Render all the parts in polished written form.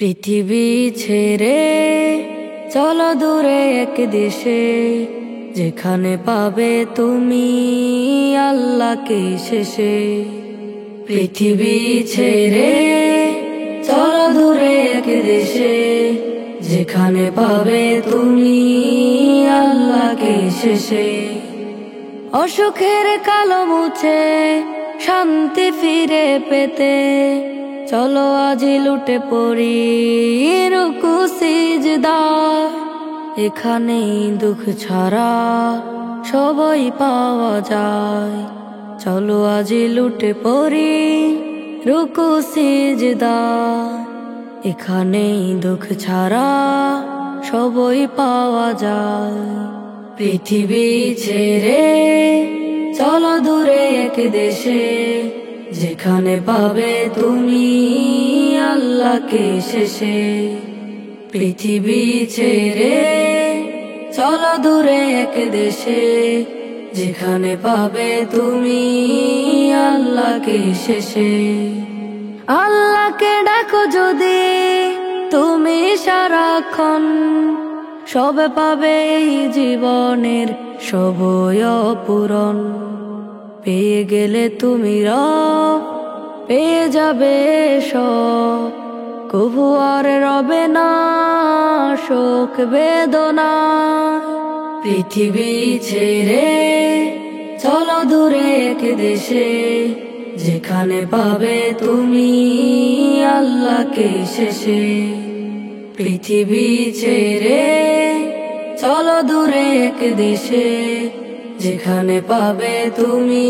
পৃথিবী ছেড়ে চলো দূরে এক দেশে, যেখানে পাবে তুমি আল্লাহকে শেষে। পৃথিবী ছেড়ে চলো দূরে এক দেশে, যেখানে পাবে তুমি আল্লাহকে শেষে। অসুখের কালো মুছে শান্তি ফিরে পেতে, চলো আজি লুটে পড়ি রুকু সিজদায়। এখানেই দুঃখ ছাড়া সবই পাওয়া যায়, চলো আজি লুটে পড়ি রুকু সিজদায়। এখানেই দুঃখ ছাড়া সবই পাওয়া যায়। পৃথিবী ছেড়ে চলো দূরে এক দেশে, যেখানে পাবে তুমি আল্লাহকে শেষে। পৃথিবী ছেড়ে চলো দূরে এক দেশে, যেখানে পাবে তুমি আল্লাহকে শেষে। আল্লাহকে ডাকো যদি তুমি সারাক্ষণ, সবে পাবে এই জীবনের সবই অপূরণ। পেয়ে গেলে তুমি রব, পেয়ে যাবে সব, কভু আর রবে না শোক বেদনা। পৃথিবী ছেড়ে চলো দূরে এক দেশে, যেখানে পাবে তুমি আল্লাহকে শেষে। পৃথিবী ছেড়ে চলো দূরে এক দেশে, যেখানে পাবে তুমি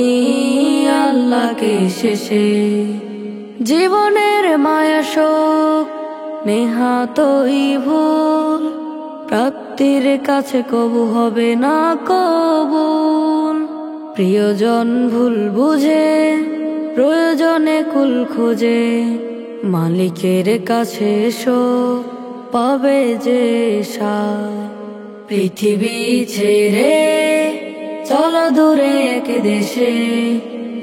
আল্লাহকে শেষে। জীবনের মায়া শোক নেহাতই ভুল, প্রাপ্তির কাছে কবু হবে না কবুল। প্রিয়জন ভুল বুঝে প্রয়োজনে কুল খুঁজে, মালিকের কাছে এসো পাবে যে সায়। পৃথিবী ছেড়ে চলো দূরে এক দেশে,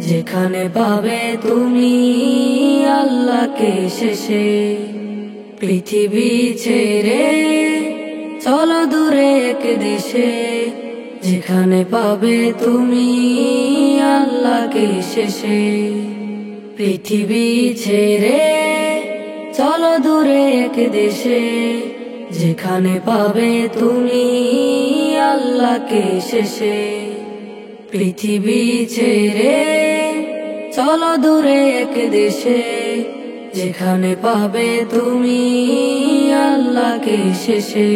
যেখানে পাবে তুমি আল্লাহকে শেষে। পৃথিবী ছেড়ে চলো দূরে এক দেশে, যেখানে পাবে তুমি আল্লাহকে শেষে। পৃথিবী ছেড়ে চলো দূরে এক দেশে, যেখানে পাবে তুমি আল্লাহকে শেষে। পৃথিবী ছেড়ে চলো দূরে এক দেশে, যেখানে পাবে তুমি আল্লাহকে শেষে।